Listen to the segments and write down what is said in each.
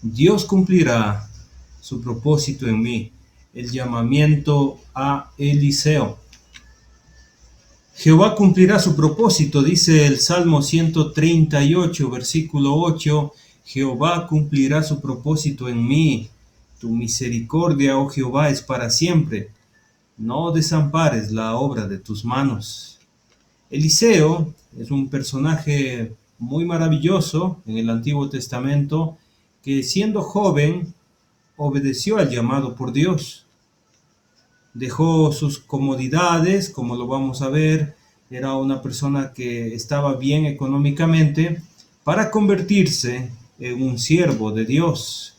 Dios cumplirá su propósito en mí. El llamamiento a Eliseo. Jehová cumplirá su propósito, dice el Salmo 138, versículo 8. Jehová cumplirá su propósito en mí. Tu misericordia, oh Jehová, es para siempre. No desampares la obra de tus manos. Eliseo es un personaje muy maravilloso en el Antiguo Testamento que siendo joven obedeció al llamado por Dios. Dejó sus comodidades, como lo vamos a ver, era una persona que estaba bien económicamente para convertirse en un siervo de Dios.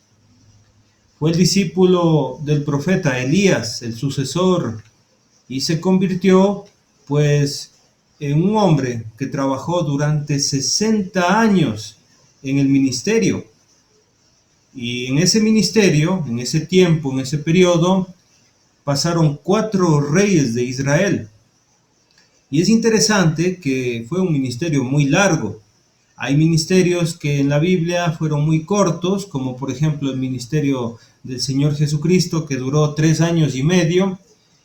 Fue el discípulo del profeta Elías, el sucesor, y se convirtió pues en un hombre que trabajó durante 60 años en el ministerio. Y en ese ministerio, en ese tiempo, en ese periodo, pasaron 4 reyes de Israel. Y es interesante que fue un ministerio muy largo. Hay ministerios que en la Biblia fueron muy cortos, como por ejemplo el ministerio del Señor Jesucristo, que duró 3 años y medio.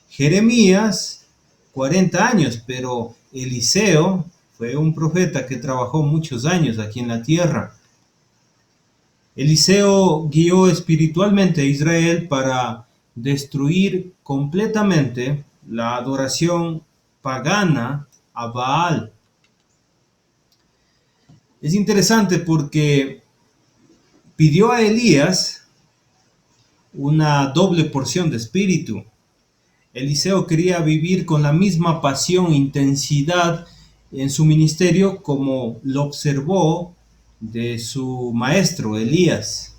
Jeremías, 40 años, pero Eliseo fue un profeta que trabajó muchos años aquí en la tierra. Eliseo guió espiritualmente a Israel para destruir completamente la adoración pagana a Baal. Es interesante porque pidió a Elías una doble porción de espíritu. Eliseo quería vivir con la misma pasión e intensidad en su ministerio como lo observó de su maestro Elías.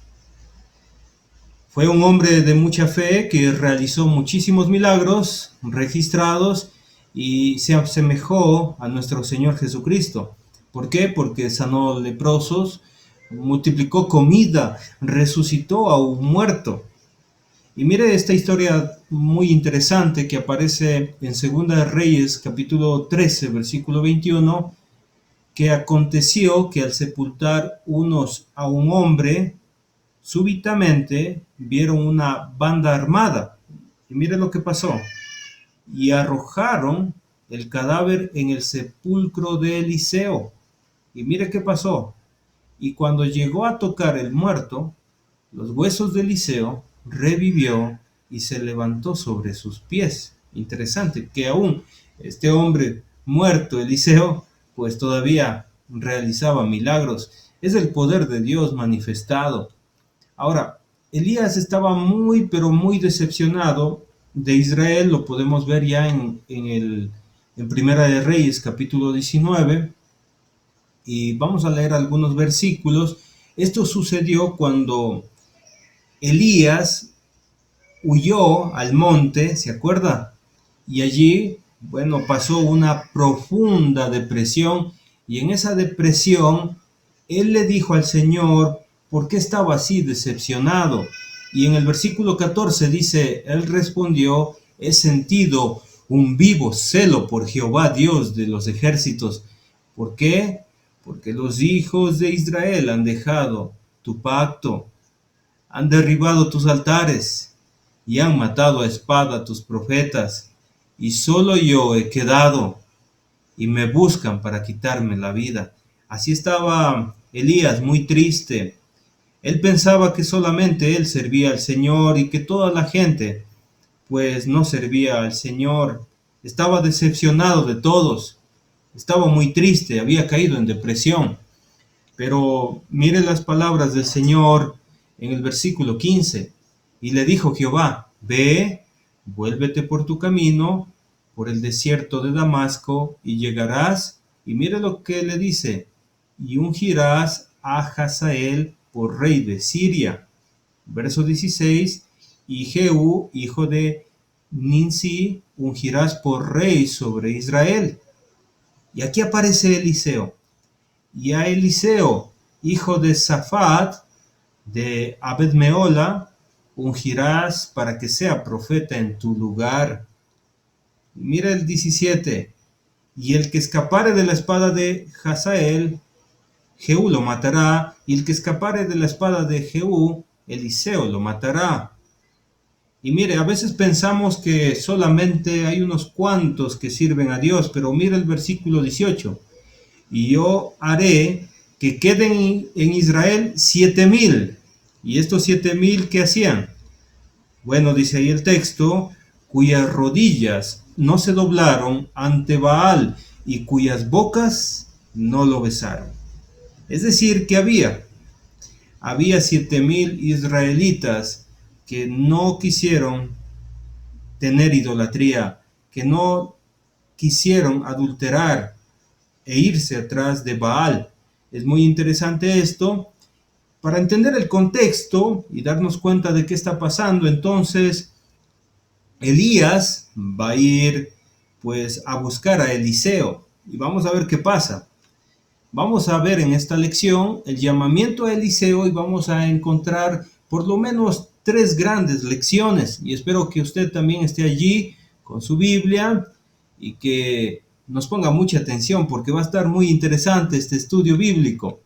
Fue un hombre de mucha fe que realizó muchísimos milagros registrados y se asemejó a nuestro Señor Jesucristo. ¿Por qué? Porque sanó leprosos, multiplicó comida, resucitó a un muerto. Y mire esta historia muy interesante que aparece en Segunda de Reyes, capítulo 13, versículo 21, que aconteció que al sepultar unos a un hombre, súbitamente vieron una banda armada. Y mire lo que pasó. Y arrojaron el cadáver en el sepulcro de Eliseo. Y mire qué pasó. Y cuando llegó a tocar el muerto, los huesos de Eliseo revivió y se levantó sobre sus pies. Interesante que aún este hombre muerto, Eliseo, pues todavía realizaba milagros. Es el poder de Dios manifestado. Ahora, Elías estaba muy, pero muy decepcionado de Israel. Lo podemos ver ya en Primera de Reyes, capítulo 19. Y vamos a leer algunos versículos. Esto sucedió cuando Elías huyó al monte, ¿se acuerda? Y allí, bueno, pasó una profunda depresión y en esa depresión él le dijo al Señor por qué estaba así decepcionado. Y en el versículo 14 dice, él respondió, he sentido un vivo celo por Jehová Dios de los ejércitos. ¿Por qué? Porque los hijos de Israel han dejado tu pacto, han derribado tus altares y han matado a espada a tus profetas, y solo yo he quedado, y me buscan para quitarme la vida. Así estaba Elías, muy triste. Él pensaba que solamente él servía al Señor y que toda la gente, pues no servía al Señor. Estaba decepcionado de todos. Estaba muy triste, había caído en depresión. Pero mire las palabras del Señor en el versículo 15. Y le dijo Jehová, ve, vuélvete por tu camino, por el desierto de Damasco, y llegarás, y mire lo que le dice, y ungirás a Hazael por rey de Siria. Verso 16, y Jehú, hijo de Ninsi, ungirás por rey sobre Israel. Y aquí aparece Eliseo. Y a Eliseo, hijo de Safat, de Abed-Meola, ungirás para que sea profeta en tu lugar. Mira el 17. Y el que escapare de la espada de Hazael, Jehú lo matará, y el que escapare de la espada de Jehú, Eliseo lo matará. Y mire, a veces pensamos que solamente hay unos cuantos que sirven a Dios, pero mire el versículo 18. Y yo haré que queden en Israel 7,000. ¿Y estos 7,000 qué hacían? Bueno, dice ahí el texto, cuyas rodillas no se doblaron ante Baal y cuyas bocas no lo besaron. Es decir, que había 7,000 israelitas que no quisieron tener idolatría, que no quisieron adulterar e irse atrás de Baal. Es muy interesante esto. Para entender el contexto y darnos cuenta de qué está pasando, entonces Elías va a ir pues a buscar a Eliseo y vamos a ver qué pasa. Vamos a ver en esta lección el llamamiento a Eliseo y vamos a encontrar por lo menos 3 grandes lecciones y espero que usted también esté allí con su Biblia y que nos ponga mucha atención porque va a estar muy interesante este estudio bíblico.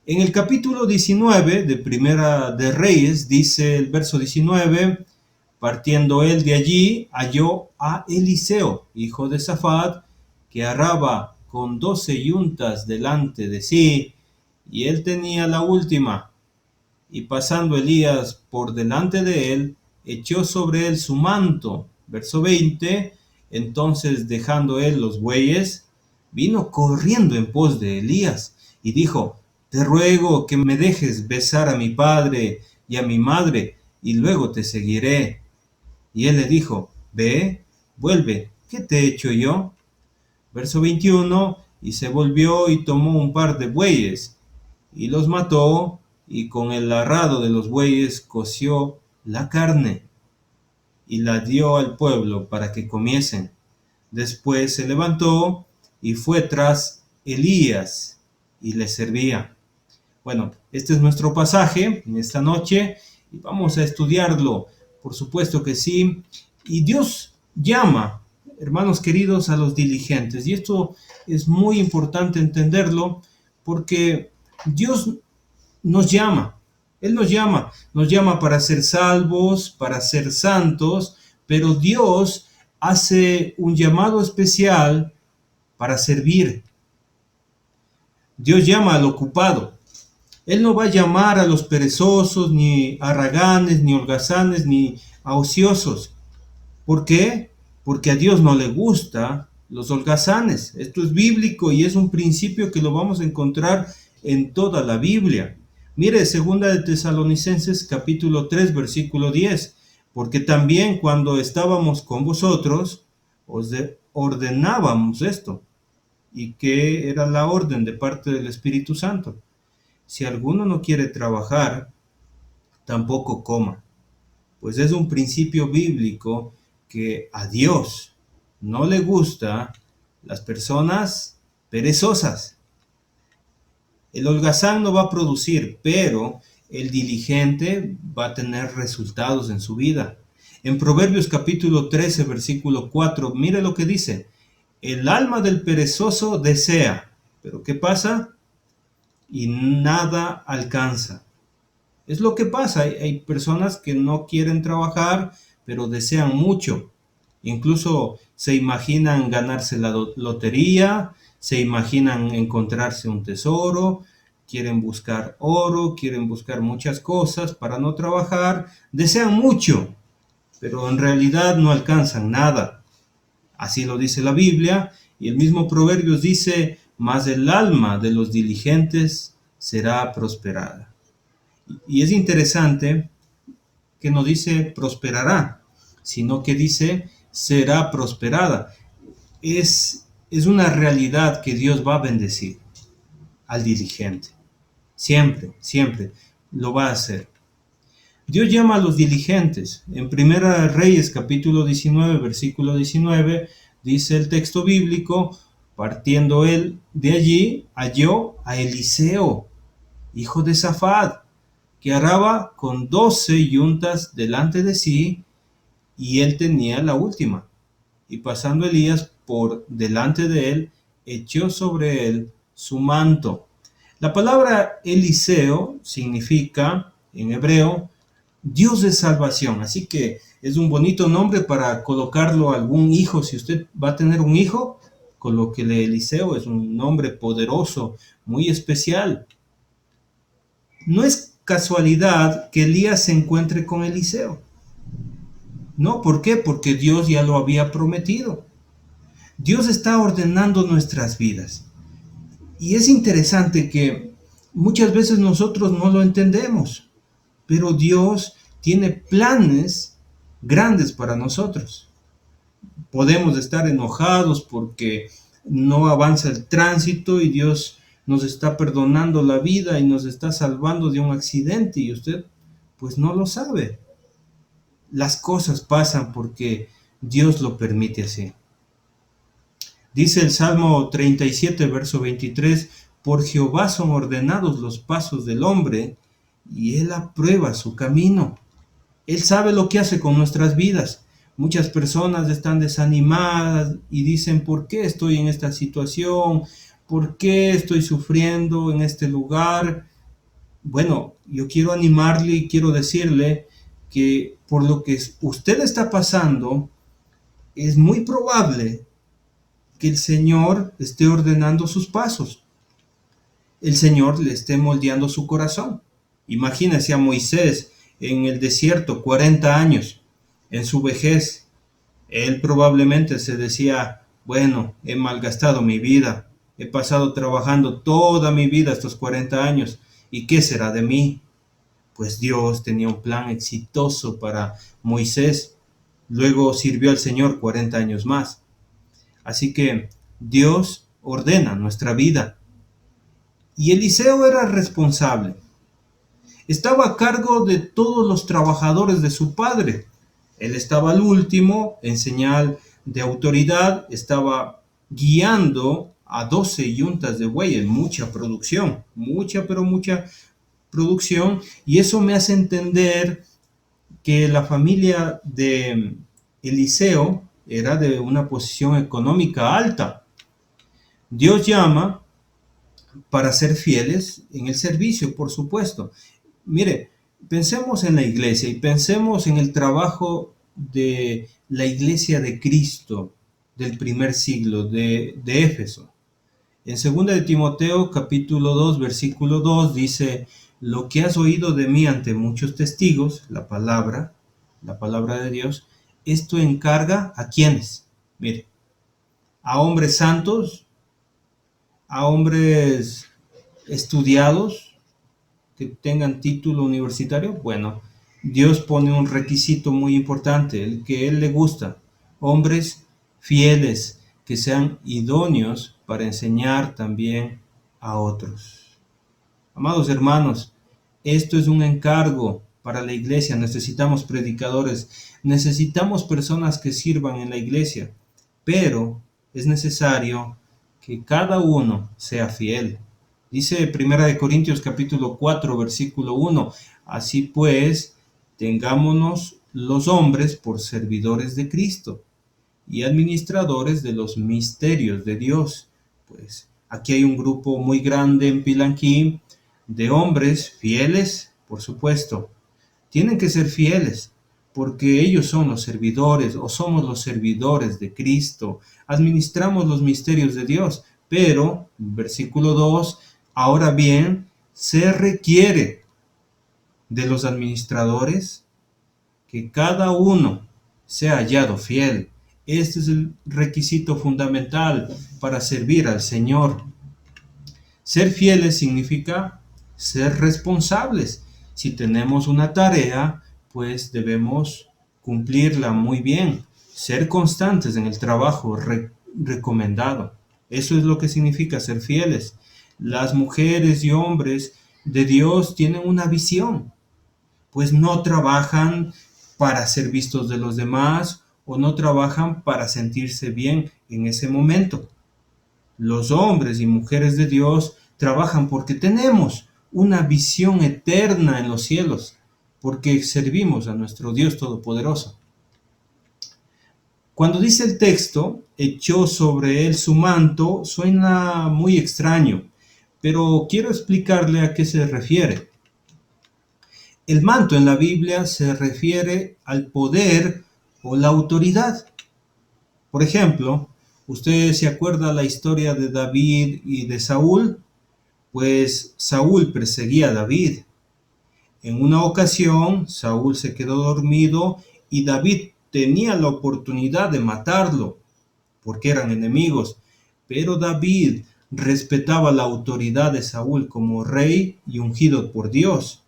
En el capítulo 19 de Primera de Reyes dice el verso 19, partiendo él de allí, halló a Eliseo, hijo de Safat, que araba con 12 yuntas delante de sí, y él tenía la última. Y pasando Elías por delante de él, echó sobre él su manto. Verso 20, entonces dejando él los bueyes, vino corriendo en pos de Elías, y dijo, te ruego que me dejes besar a mi padre y a mi madre, y luego te seguiré. Y él le dijo, ve, vuelve, ¿qué te he hecho yo? Verso 21, y se volvió y tomó un par de bueyes, y los mató, y con el arado de los bueyes coció la carne, y la dio al pueblo para que comiesen. Después se levantó, y fue tras Elías, y le servía. Bueno, este es nuestro pasaje en esta noche, y vamos a estudiarlo, por supuesto que sí. Y Dios llama, hermanos queridos, a los diligentes. Y esto es muy importante entenderlo porque Dios nos llama. Él nos llama para ser salvos, para ser santos, pero Dios hace un llamado especial para servir. Dios llama al ocupado. Él no va a llamar a los perezosos, ni a haraganes, ni holgazanes, ni a ociosos. ¿Por qué? Porque a Dios no le gusta los holgazanes. Esto es bíblico y es un principio que lo vamos a encontrar en toda la Biblia. Mire, 2 de Tesalonicenses capítulo 3, versículo 10. Porque también cuando estábamos con vosotros, os ordenábamos esto. ¿Y qué era la orden de parte del Espíritu Santo? Si alguno no quiere trabajar, tampoco coma. Pues es un principio bíblico que a Dios no le gusta las personas perezosas. El holgazán no va a producir, pero el diligente va a tener resultados en su vida. En Proverbios capítulo 13, versículo 4, mire lo que dice. El alma del perezoso desea, pero ¿qué pasa? Y nada alcanza. Es lo que pasa, hay personas que no quieren trabajar, pero desean mucho. Incluso se imaginan ganarse la lotería, se imaginan encontrarse un tesoro, quieren buscar oro, quieren buscar muchas cosas para no trabajar, desean mucho, pero en realidad no alcanzan nada. Así lo dice la Biblia, y el mismo Proverbios dice, mas el alma de los diligentes será prosperada. Y es interesante que no dice prosperará, sino que dice será prosperada. Es una realidad que Dios va a bendecir al diligente. Siempre, siempre lo va a hacer. Dios llama a los diligentes. En Primera Reyes capítulo 19, versículo 19, dice el texto bíblico, partiendo él de allí, halló a Eliseo, hijo de Safat, que araba con 12 yuntas delante de sí, y él tenía la última. Y pasando Elías por delante de él, echó sobre él su manto. La palabra Eliseo significa, en hebreo, Dios de salvación. Así que es un bonito nombre para colocarlo a algún hijo. Si usted va a tener un hijo, colóquele Eliseo. Es un nombre poderoso, muy especial. No es casualidad que Elías se encuentre con Eliseo. No, ¿por qué? Porque Dios ya lo había prometido. Dios está ordenando nuestras vidas. Y es interesante que muchas veces nosotros no lo entendemos, pero Dios tiene planes grandes para nosotros. Podemos estar enojados porque no avanza el tránsito y Dios nos está perdonando la vida y nos está salvando de un accidente y usted pues no lo sabe. Las cosas pasan porque Dios lo permite así. Dice el Salmo 37, verso 23, por Jehová son ordenados los pasos del hombre y él aprueba su camino. Él sabe lo que hace con nuestras vidas. Muchas personas están desanimadas y dicen, ¿por qué estoy en esta situación? ¿Por qué estoy sufriendo en este lugar? Bueno, yo quiero animarle y quiero decirle que por lo que usted está pasando, es muy probable que el Señor esté ordenando sus pasos. El Señor le esté moldeando su corazón. Imagínese a Moisés en el desierto 40 años, en su vejez. Él probablemente se decía, bueno, he malgastado mi vida, he pasado trabajando toda mi vida estos 40 años, ¿y qué será de mí? Pues Dios tenía un plan exitoso para Moisés. Luego sirvió al Señor 40 años más. Así que Dios ordena nuestra vida. Y Eliseo era responsable. Estaba a cargo de todos los trabajadores de su padre. Él estaba al último, en señal de autoridad, estaba guiando a 12 yuntas de bueyes, mucha producción, mucha, pero mucha producción. Y eso me hace entender que la familia de Eliseo era de una posición económica alta. Dios llama para ser fieles en el servicio, por supuesto. Mire, pensemos en la iglesia y pensemos en el trabajo de la iglesia de Cristo del primer siglo de Éfeso. En 2 de Timoteo capítulo 2 versículo 2 dice, lo que has oído de mí ante muchos testigos, la palabra de Dios, esto encarga a quienes, mire, a hombres santos, a hombres estudiados, que tengan título universitario. Bueno, Dios pone un requisito muy importante, el que a Él le gusta, hombres fieles, que sean idóneos para enseñar también a otros. Amados hermanos, esto es un encargo para la iglesia. Necesitamos predicadores, necesitamos personas que sirvan en la iglesia, pero es necesario que cada uno sea fiel. Dice 1 Corintios capítulo 4, versículo 1, así pues, tengámonos los hombres por servidores de Cristo y administradores de los misterios de Dios. Pues aquí hay un grupo muy grande en Pilanquí de hombres fieles, por supuesto. Tienen que ser fieles porque ellos son los servidores o somos los servidores de Cristo. Administramos los misterios de Dios. Pero, versículo 2, ahora bien, se requiere de los administradores que cada uno sea hallado fiel. Este es el requisito fundamental para servir al Señor. Ser fieles significa ser responsables. Si tenemos una tarea, pues debemos cumplirla muy bien. Ser constantes en el trabajo recomendado. Eso es lo que significa ser fieles. Las mujeres y hombres de Dios tienen una visión, pues no trabajan para ser vistos de los demás o no trabajan para sentirse bien en ese momento. Los hombres y mujeres de Dios trabajan porque tenemos una visión eterna en los cielos, porque servimos a nuestro Dios Todopoderoso. Cuando dice el texto, echó sobre él su manto, suena muy extraño, pero quiero explicarle a qué se refiere. El manto en la Biblia se refiere al poder o la autoridad. Por ejemplo, ¿usted se acuerda la historia de David y de Saúl? Pues Saúl perseguía a David. En una ocasión, Saúl se quedó dormido y David tenía la oportunidad de matarlo, porque eran enemigos. Pero David respetaba la autoridad de Saúl como rey y ungido por Dios.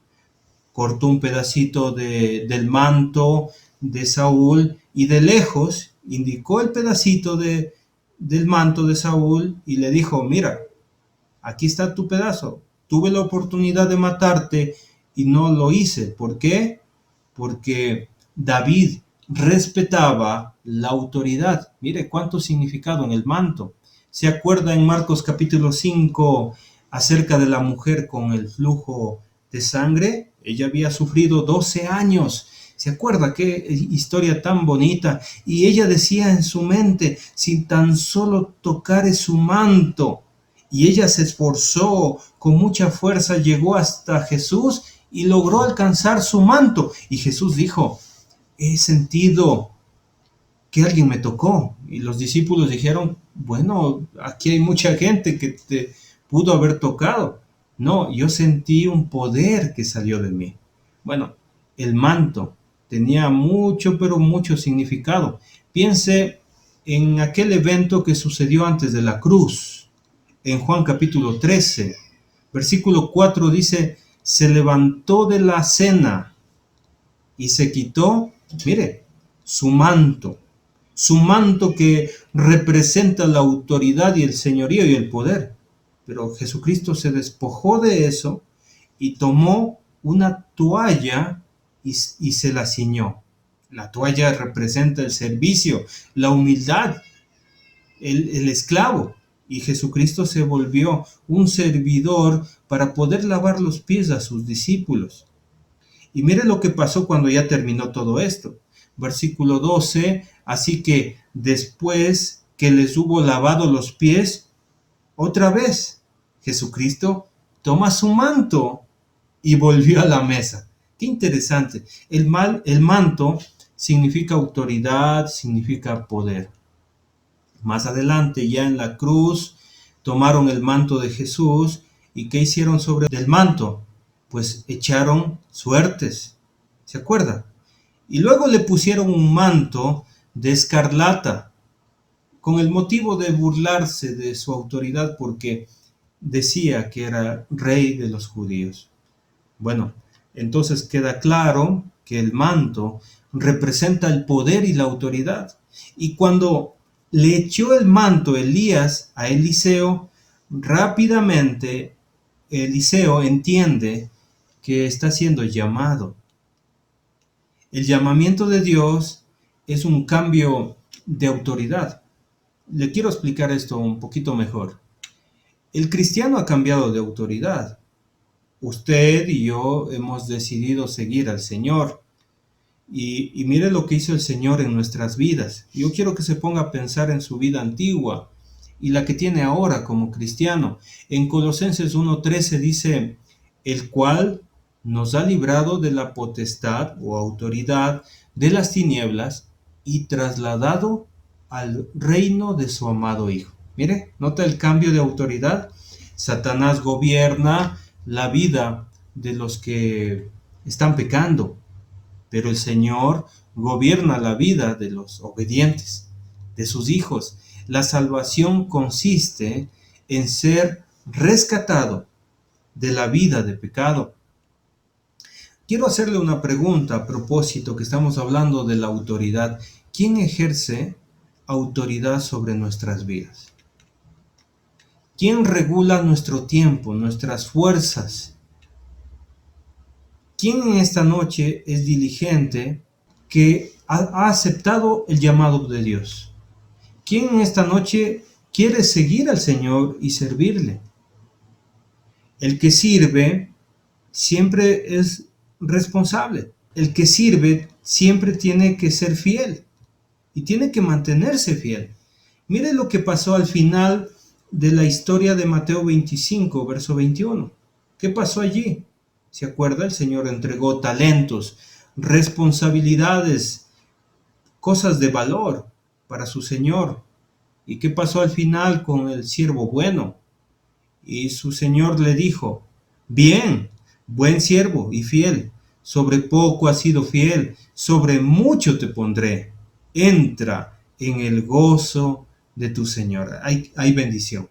Cortó un pedacito del manto de Saúl y de lejos indicó el pedacito del manto de Saúl y le dijo, mira, aquí está tu pedazo. Tuve la oportunidad de matarte y no lo hice. ¿Por qué? Porque David respetaba la autoridad. Mire cuánto significado en el manto. ¿Se acuerda en Marcos capítulo 5 acerca de la mujer con el flujo de sangre? Ella había sufrido 12 años. ¿Se acuerda qué historia tan bonita? Y ella decía en su mente, si tan solo tocare su manto. Y ella se esforzó con mucha fuerza, llegó hasta Jesús y logró alcanzar su manto. Y Jesús dijo, he sentido que alguien me tocó. Y los discípulos dijeron, bueno, aquí hay mucha gente que te pudo haber tocado. No, yo sentí un poder que salió de mí. Bueno, el manto tenía mucho, pero mucho significado. Piense en aquel evento que sucedió antes de la cruz. En Juan capítulo 13, versículo 4 dice, se levantó de la cena y se quitó, mire, su manto que representa la autoridad y el señorío y el poder. Pero Jesucristo se despojó de eso y tomó una toalla y se la ciñó. La toalla representa el servicio, la humildad, el esclavo. Y Jesucristo se volvió un servidor para poder lavar los pies a sus discípulos. Y mire lo que pasó cuando ya terminó todo esto. Versículo 12, así que después que les hubo lavado los pies, otra vez Jesucristo toma su manto y volvió a la mesa. Qué interesante. El manto significa autoridad, significa poder. Más adelante, ya en la cruz, tomaron el manto de Jesús y ¿qué hicieron sobre el manto? Pues echaron suertes, ¿se acuerda? Y luego le pusieron un manto de escarlata con el motivo de burlarse de su autoridad porque decía que era rey de los judíos. Bueno, entonces queda claro que el manto representa el poder y la autoridad. Y cuando le echó el manto Elías a Eliseo, rápidamente Eliseo entiende que está siendo llamado. El llamamiento de Dios es un cambio de autoridad. Le quiero explicar esto un poquito mejor. El cristiano ha cambiado de autoridad. Usted y yo hemos decidido seguir al Señor. Y mire lo que hizo el Señor en nuestras vidas. Yo quiero que se ponga a pensar en su vida antigua y la que tiene ahora como cristiano. En Colosenses 1:13 dice, el cual nos ha librado de la potestad o autoridad de las tinieblas y trasladado al reino de su amado Hijo. Mire, nota el cambio de autoridad. Satanás gobierna la vida de los que están pecando, pero el Señor gobierna la vida de los obedientes, de sus hijos. La salvación consiste en ser rescatado de la vida de pecado. Quiero hacerle una pregunta a propósito que estamos hablando de la autoridad. ¿Quién ejerce autoridad sobre nuestras vidas? ¿Quién regula nuestro tiempo, nuestras fuerzas? ¿Quién en esta noche es diligente que ha aceptado el llamado de Dios? ¿Quién en esta noche quiere seguir al Señor y servirle? El que sirve siempre es responsable. El que sirve siempre tiene que ser fiel y tiene que mantenerse fiel. Mire lo que pasó al final de la historia de Mateo 25, verso 21. ¿Qué pasó allí? ¿Se acuerda? El Señor entregó talentos, responsabilidades, cosas de valor para su Señor. ¿Y qué pasó al final con el siervo bueno? Y su Señor le dijo: bien, buen siervo y fiel, sobre poco has sido fiel, sobre mucho te pondré. Entra en el gozo de tu Señor. Hay bendición.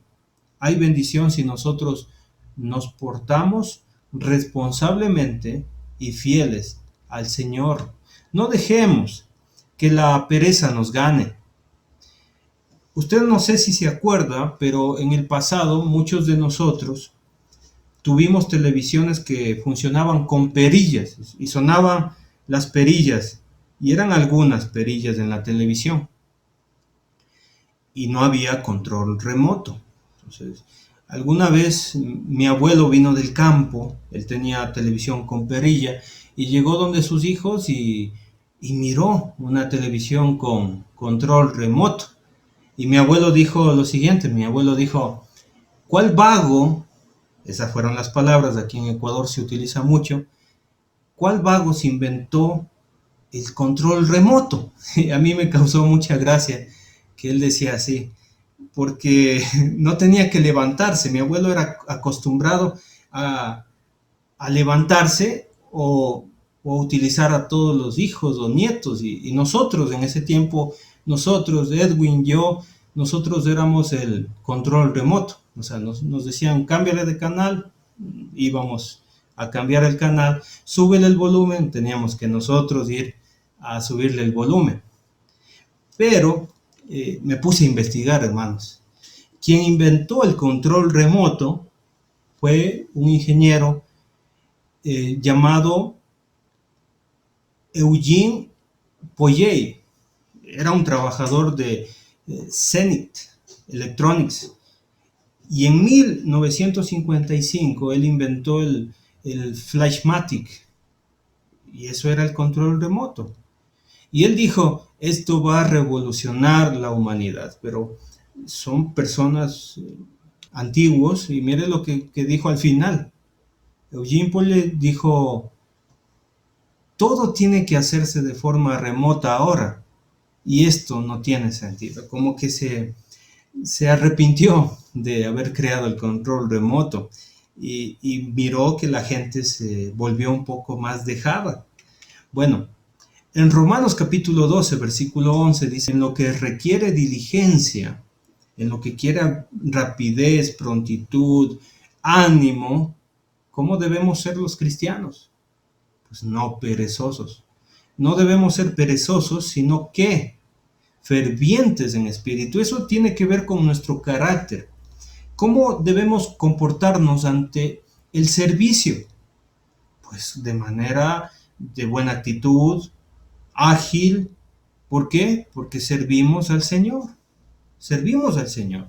Hay bendición si nosotros nos portamos responsablemente y fieles al Señor. No dejemos que la pereza nos gane. Usted no sé si se acuerda, pero en el pasado muchos de nosotros tuvimos televisiones que funcionaban con perillas y sonaban las perillas y eran algunas perillas en la televisión y no había control remoto. Entonces, alguna vez mi abuelo vino del campo, él tenía televisión con perilla y llegó donde sus hijos y miró una televisión con control remoto. Y mi abuelo dijo lo siguiente, mi abuelo dijo: ¿cuál vago? Esas fueron las palabras, aquí en Ecuador se utiliza mucho. ¿Cuál vago se inventó el control remoto? Y a mí me causó mucha gracia que él decía así, porque no tenía que levantarse. Mi abuelo era acostumbrado a, a levantarse o utilizar a todos los hijos o nietos. Y nosotros en ese tiempo, nosotros, Edwin, yo, nosotros éramos el control remoto. O sea, nos decían, cámbiale de canal, íbamos a cambiar el canal, súbele el volumen, teníamos que nosotros ir a subirle el volumen. Pero me puse a investigar, hermanos. Quien inventó el control remoto fue un ingeniero llamado Eugene Poyet. Era un trabajador de Zenith Electronics. Y en 1955 él inventó el Flashmatic. Y eso era el control remoto. Y él dijo, esto va a revolucionar la humanidad. Pero son personas antiguos y mire lo que dijo al final. Eugene Poyet dijo, todo tiene que hacerse de forma remota ahora. Y esto no tiene sentido. Como que se arrepintió de haber creado el control remoto y miró que la gente se volvió un poco más dejada. Bueno, en Romanos capítulo 12, versículo 11 dice, en lo que requiere diligencia, en lo que quiera rapidez, prontitud, ánimo, ¿cómo debemos ser los cristianos? Pues no perezosos. No debemos ser perezosos, sino que fervientes en espíritu. Eso tiene que ver con nuestro carácter. ¿Cómo debemos comportarnos ante el servicio? Pues de manera de buena actitud, ágil. ¿Por qué? Porque servimos al Señor. Servimos al Señor.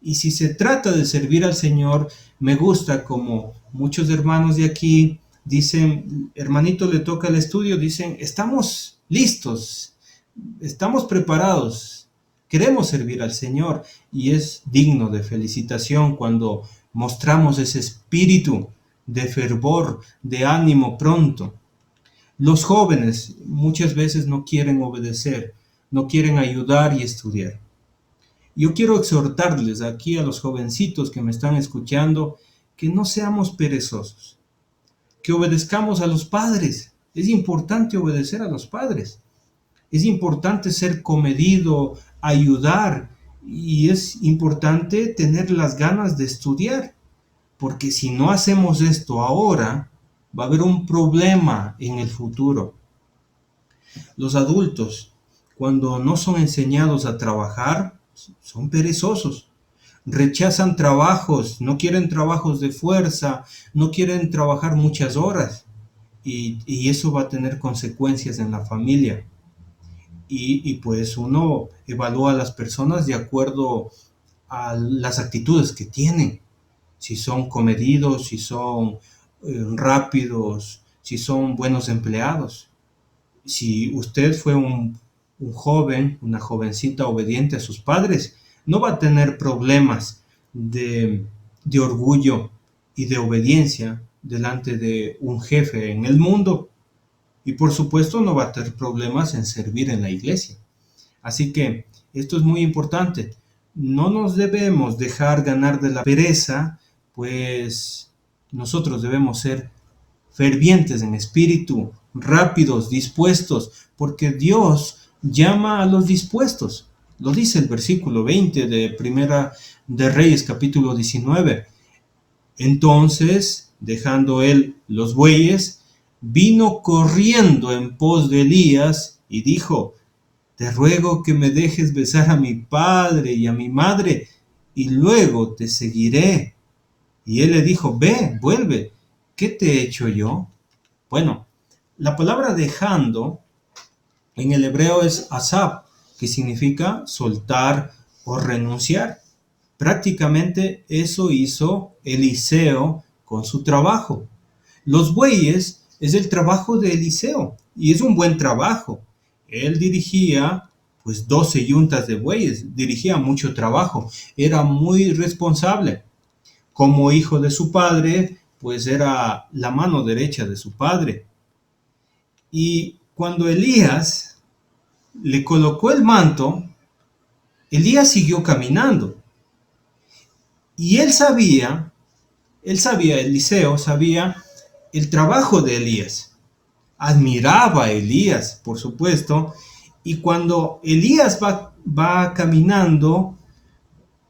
Y si se trata de servir al Señor, me gusta como muchos hermanos de aquí dicen, hermanito, le toca el estudio, dicen, estamos listos, estamos preparados, queremos servir al Señor. Y es digno de felicitación cuando mostramos ese espíritu de fervor, de ánimo pronto. Los jóvenes muchas veces no quieren obedecer, no quieren ayudar y estudiar. Yo quiero exhortarles aquí a los jovencitos que me están escuchando que no seamos perezosos, que obedezcamos a los padres. Es importante obedecer a los padres. Es importante ser comedido, ayudar y es importante tener las ganas de estudiar, porque si no hacemos esto ahora, va a haber un problema en el futuro. Los adultos, cuando no son enseñados a trabajar, son perezosos. Rechazan trabajos, no quieren trabajos de fuerza, no quieren trabajar muchas horas y eso va a tener consecuencias en la familia. Y pues uno evalúa a las personas de acuerdo a las actitudes que tienen, si son comedidos, si son rápidos, si son buenos empleados. Si usted fue un joven, una jovencita obediente a sus padres, no va a tener problemas de, de orgullo y de obediencia delante de un jefe en el mundo. Y por supuesto no va a tener problemas en servir en la iglesia. Así que esto es muy importante. No nos debemos dejar ganar de la pereza, pues nosotros debemos ser fervientes en espíritu, rápidos, dispuestos, porque Dios llama a los dispuestos. Lo dice el versículo 20 de Primera de Reyes, capítulo 19. Entonces, dejando él los bueyes, vino corriendo en pos de Elías y dijo: te ruego que me dejes besar a mi padre y a mi madre, y luego te seguiré. Y él le dijo: ve, vuelve, ¿qué te he hecho yo? Bueno, la palabra dejando en el hebreo es asab, que significa soltar o renunciar. Prácticamente eso hizo Eliseo con su trabajo. Los bueyes es el trabajo de Eliseo y es un buen trabajo. Él dirigía pues 12 yuntas de bueyes, dirigía mucho trabajo, era muy responsable. Como hijo de su padre, pues era la mano derecha de su padre. Y cuando Elías le colocó el manto, Elías siguió caminando. Y Eliseo sabía el trabajo de Elías. Admiraba a Elías, por supuesto. Y cuando Elías va caminando,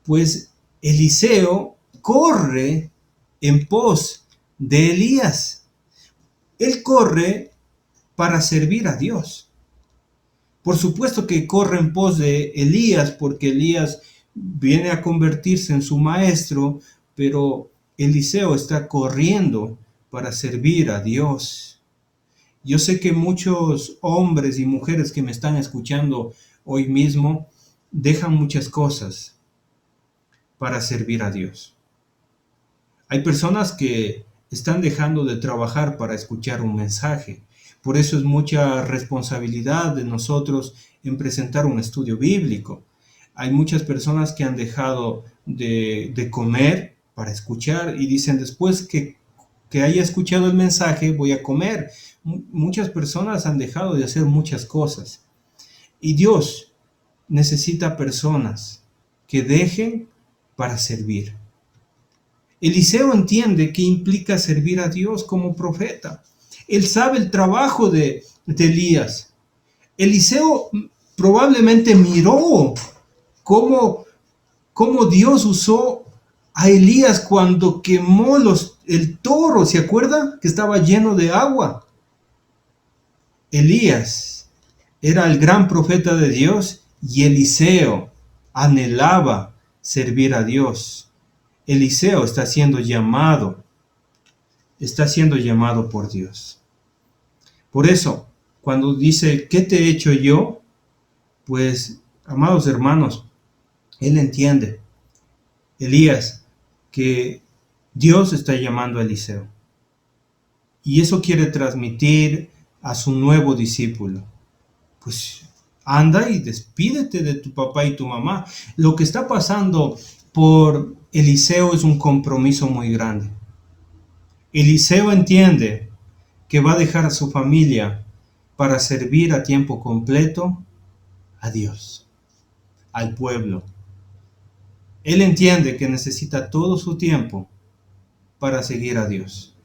pues Eliseo corre en pos de Elías. Él corre para servir a Dios. Por supuesto que corre en pos de Elías, porque Elías viene a convertirse en su maestro, pero Eliseo está corriendo para servir a Dios. Yo sé que muchos hombres y mujeres que me están escuchando hoy mismo dejan muchas cosas para servir a Dios. Hay personas que están dejando de trabajar para escuchar un mensaje. Por eso es mucha responsabilidad de nosotros en presentar un estudio bíblico. Hay muchas personas que han dejado de comer para escuchar y dicen después que haya escuchado el mensaje voy a comer. Muchas personas han dejado de hacer muchas cosas. Y Dios necesita personas que dejen para servir. Eliseo entiende qué implica servir a Dios como profeta. Él sabe el trabajo de Elías. Eliseo probablemente miró cómo Dios usó a Elías cuando quemó el toro, ¿se acuerda? Que estaba lleno de agua. Elías era el gran profeta de Dios y Eliseo anhelaba servir a Dios. Eliseo está siendo llamado por Dios. Por eso, cuando dice, ¿qué te he hecho yo? Pues, amados hermanos, él entiende, Elías, que Dios está llamando a Eliseo. Y eso quiere transmitir a su nuevo discípulo. Pues anda y despídete de tu papá y tu mamá. Lo que está pasando por Eliseo es un compromiso muy grande. Eliseo entiende que va a dejar a su familia para servir a tiempo completo a Dios, al pueblo. Él entiende que necesita todo su tiempo para seguir a Dios.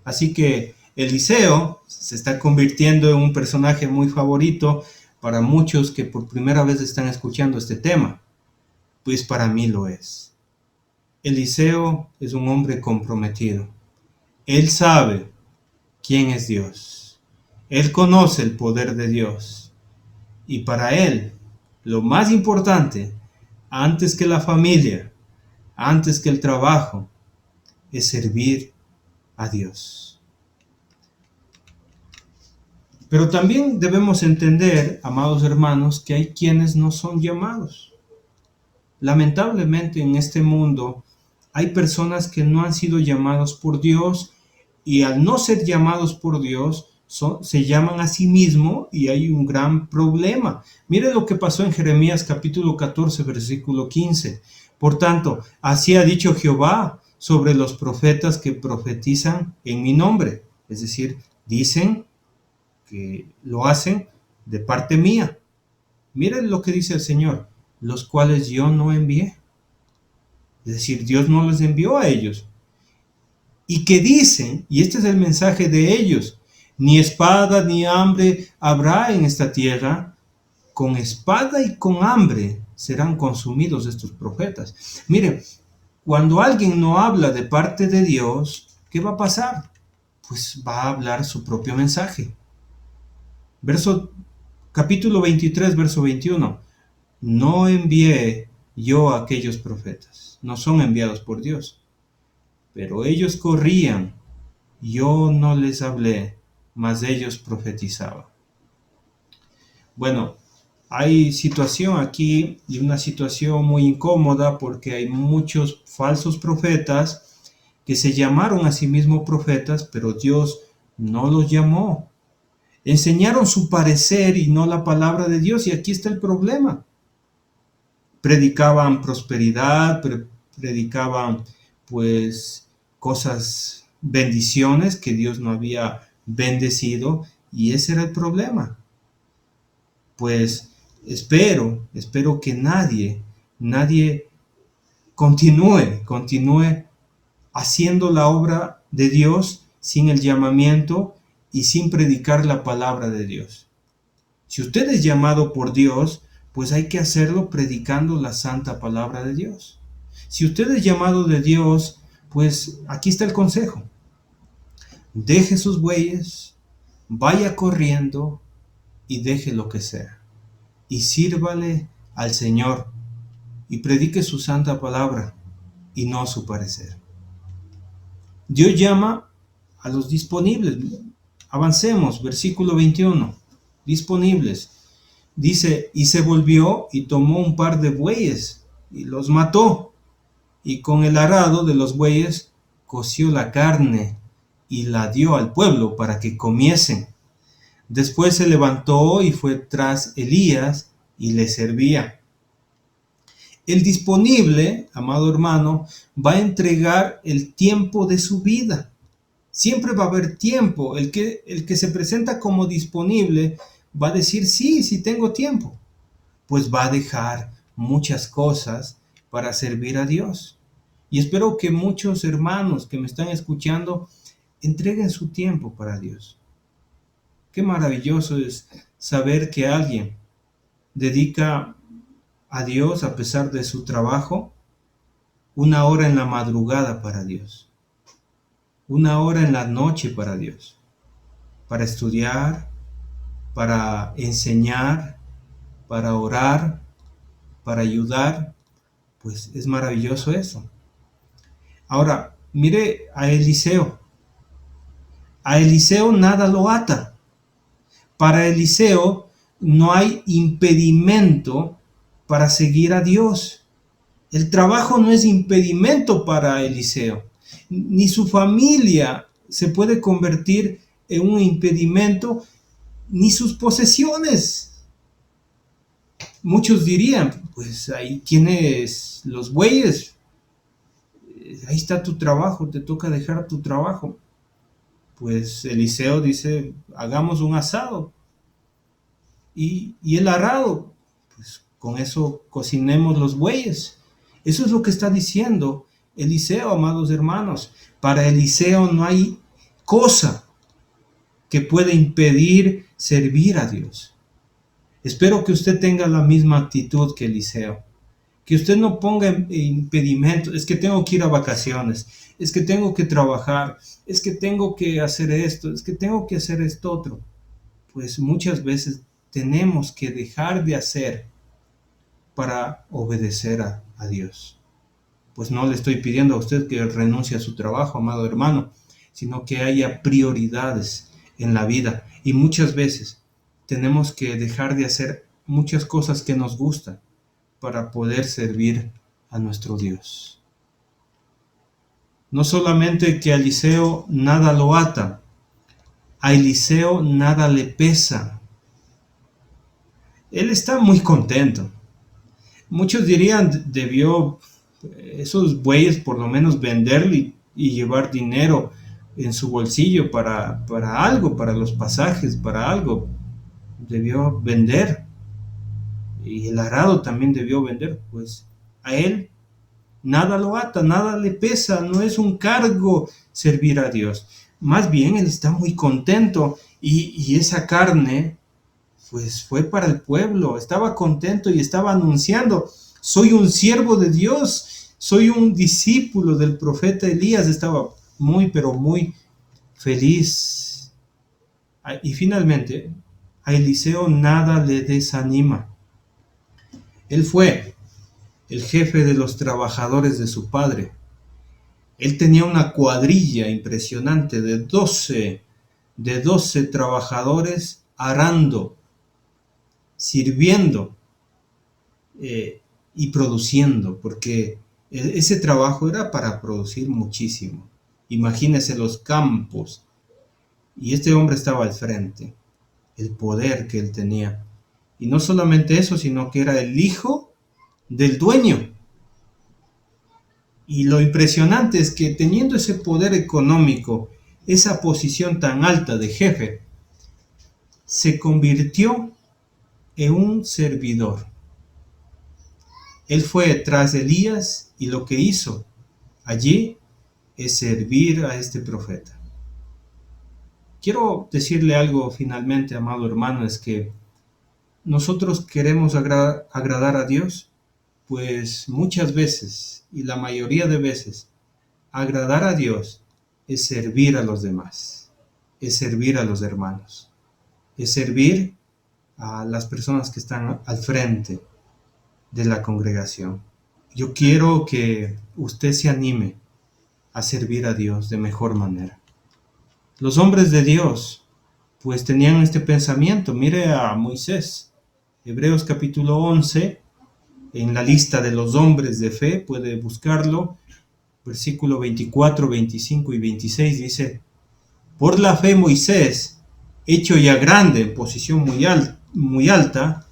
Así que Eliseo se está convirtiendo en un personaje muy favorito para muchos que por primera vez están escuchando este tema. Pues para mí lo es. Eliseo es un hombre comprometido. Él sabe quién es Dios. Él conoce el poder de Dios. Y para él, lo más importante, antes que la familia, antes que el trabajo, es servir a Dios. Pero también debemos entender, amados hermanos, que hay quienes no son llamados. Lamentablemente en este mundo hay personas que no han sido llamados por Dios y al no ser llamados por Dios se llaman a sí mismos y hay un gran problema. Mire lo que pasó en Jeremías capítulo 14 versículo 15. Por tanto, así ha dicho Jehová sobre los profetas que profetizan en mi nombre. Es decir, dicen que lo hacen de parte mía. Miren lo que dice el Señor, los cuales yo no envié. Es decir, Dios no los envió a ellos. Y que dicen, y este es el mensaje de ellos, ni espada ni hambre habrá en esta tierra, con espada y con hambre serán consumidos estos profetas. Miren, cuando alguien no habla de parte de Dios, ¿qué va a pasar? Pues va a hablar su propio mensaje. Capítulo 23, verso 21. No envié yo a aquellos profetas, no son enviados por Dios, pero ellos corrían, yo no les hablé, mas ellos profetizaban. Bueno, hay situación aquí y una situación muy incómoda porque hay muchos falsos profetas que se llamaron a sí mismos profetas, pero Dios no los llamó. Enseñaron su parecer y no la palabra de Dios, y aquí está el problema. Predicaban prosperidad, predicaban pues cosas, bendiciones que Dios no había bendecido, y ese era el problema. Pues espero que nadie continúe haciendo la obra de Dios sin el llamamiento y sin predicar la palabra de Dios. Si usted es llamado por Dios, pues hay que hacerlo predicando la santa palabra de Dios. Si usted es llamado de Dios, pues aquí está el consejo. Deje sus bueyes, vaya corriendo y deje lo que sea. Y sírvale al Señor y predique su santa palabra y no su parecer. Dios llama a los disponibles. Avancemos, versículo 21. Disponibles. Dice, y se volvió y tomó un par de bueyes y los mató, y con el arado de los bueyes coció la carne y la dio al pueblo para que comiesen. Después se levantó y fue tras Elías y le servía. El disponible, amado hermano, va a entregar el tiempo de su vida. Siempre va a haber tiempo. El que se presenta como disponible va a decir, sí tengo tiempo. Pues va a dejar muchas cosas para servir a Dios. Y espero que muchos hermanos que me están escuchando entreguen su tiempo para Dios. Qué maravilloso es saber que alguien dedica a Dios, a pesar de su trabajo, 1 hora en la madrugada para Dios, 1 hora en la noche para Dios, para estudiar, para enseñar, para orar, para ayudar. Pues es maravilloso eso. Ahora, mire a Eliseo. A Eliseo nada lo ata. Para Eliseo no hay impedimento para seguir a Dios. El trabajo no es impedimento para Eliseo. Ni su familia se puede convertir en un impedimento, ni sus posesiones. Muchos dirían, pues ahí tienes los bueyes, ahí está tu trabajo, te toca dejar tu trabajo. Pues Eliseo dice, hagamos un asado. Y el arado, pues con eso cocinemos los bueyes. Eso es lo que está diciendo Eliseo, amados hermanos. Para Eliseo no hay cosa que pueda impedir servir a Dios. Espero que usted tenga la misma actitud que Eliseo. Que usted no ponga impedimentos. Es que tengo que ir a vacaciones. Es que tengo que trabajar. Es que tengo que hacer esto. Es que tengo que hacer esto otro. Pues muchas veces tenemos que dejar de hacer para obedecer a Dios. Pues no le estoy pidiendo a usted que renuncie a su trabajo, amado hermano, sino que haya prioridades en la vida. Y muchas veces tenemos que dejar de hacer muchas cosas que nos gustan para poder servir a nuestro Dios. No solamente que a Eliseo nada lo ata, a Eliseo nada le pesa. Él está muy contento. Muchos dirían, debió esos bueyes por lo menos venderlo y llevar dinero en su bolsillo para algo, para los pasajes, para algo. Debió vender. Y el arado también debió vender. Pues a él nada lo ata, nada le pesa, no es un cargo servir a Dios. Más bien él está muy contento y esa carne pues fue para el pueblo, estaba contento y estaba anunciando, soy un siervo de Dios, soy un discípulo del profeta Elías, estaba muy pero muy feliz. Y finalmente a Eliseo nada le desanima. Él fue el jefe de los trabajadores de su padre. Él tenía una cuadrilla impresionante de 12 trabajadores arando, sirviendo y produciendo, porque ese trabajo era para producir muchísimo. Imagínese los campos. Y este hombre estaba al frente, el poder que él tenía. Y no solamente eso, sino que era el hijo del dueño. Y lo impresionante es que teniendo ese poder económico, esa posición tan alta de jefe, se convirtió en un servidor. Él fue tras Elías y lo que hizo allí es servir a este profeta. Quiero decirle algo finalmente, amado hermano, es que nosotros queremos agradar a Dios, pues muchas veces, y la mayoría de veces, agradar a Dios es servir a los demás, es servir a los hermanos, es servir a las personas que están al frente de la congregación. Yo quiero que usted se anime a servir a Dios de mejor manera. Los hombres de Dios pues tenían este pensamiento. Mire a Moisés, Hebreos capítulo 11, en la lista de los hombres de fe, puede buscarlo, versículo 24, 25 y 26 dice: por la fe Moisés, hecho ya grande en posición muy alta,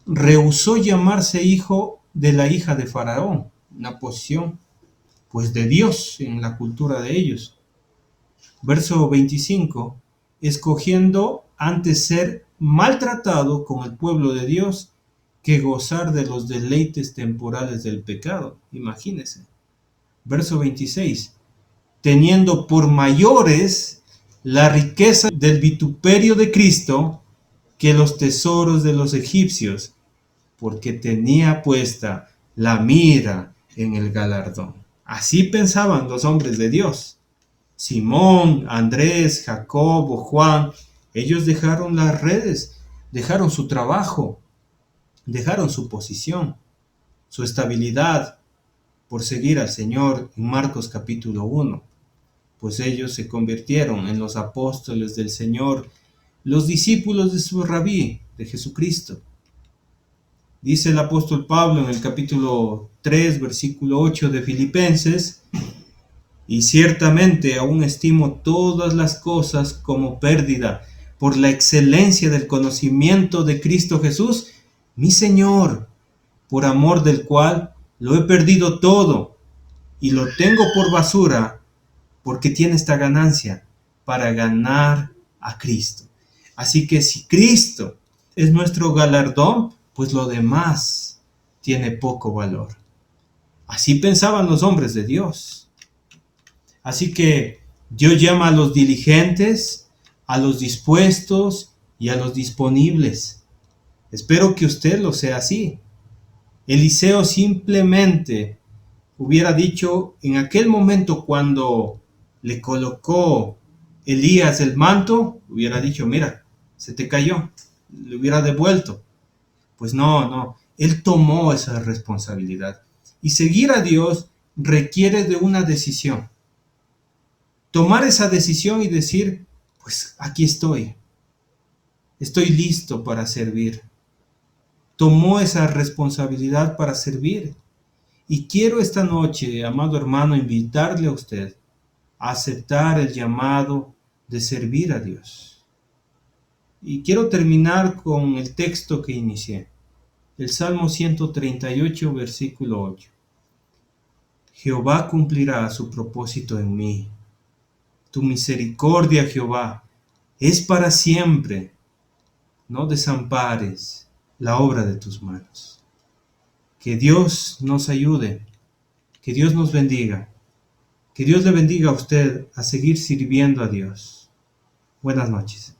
rehusó llamarse hijo de la hija de Faraón, una posición pues de Dios en la cultura de ellos. Verso 25, escogiendo antes ser maltratado con el pueblo de Dios que gozar de los deleites temporales del pecado. Imagínense. Verso 26, teniendo por mayores la riqueza del vituperio de Cristo que los tesoros de los egipcios, porque tenía puesta la mira en el galardón. Así pensaban los hombres de Dios. Simón, Andrés, Jacobo, Juan, ellos dejaron las redes, dejaron su trabajo, dejaron su posición, su estabilidad por seguir al Señor en Marcos capítulo 1. Pues ellos se convirtieron en los apóstoles del Señor, los discípulos de su rabí, de Jesucristo. Dice el apóstol Pablo en el capítulo 3, versículo 8 de Filipenses: y ciertamente aún estimo todas las cosas como pérdida por la excelencia del conocimiento de Cristo Jesús, mi Señor, por amor del cual lo he perdido todo y lo tengo por basura, porque tiene esta ganancia para ganar a Cristo. Así que si Cristo es nuestro galardón, pues lo demás tiene poco valor. Así pensaban los hombres de Dios. Así que Dios llama a los diligentes, a los dispuestos y a los disponibles. Espero que usted lo sea así. Eliseo simplemente hubiera dicho en aquel momento cuando le colocó Elías el manto, hubiera dicho: mira, se te cayó, le hubiera devuelto. Pues no, él tomó esa responsabilidad. Y seguir a Dios requiere de una decisión. Tomar esa decisión y decir: pues aquí estoy listo para servir. Tomó esa responsabilidad para servir. Y quiero esta noche, amado hermano, invitarle a usted a aceptar el llamado de servir a Dios. Y quiero terminar con el texto que inicié, el Salmo 138, versículo 8. Jehová cumplirá su propósito en mí. Tu misericordia, Jehová, es para siempre. No desampares la obra de tus manos. Que Dios nos ayude, que Dios nos bendiga, que Dios le bendiga a usted a seguir sirviendo a Dios. Buenas noches.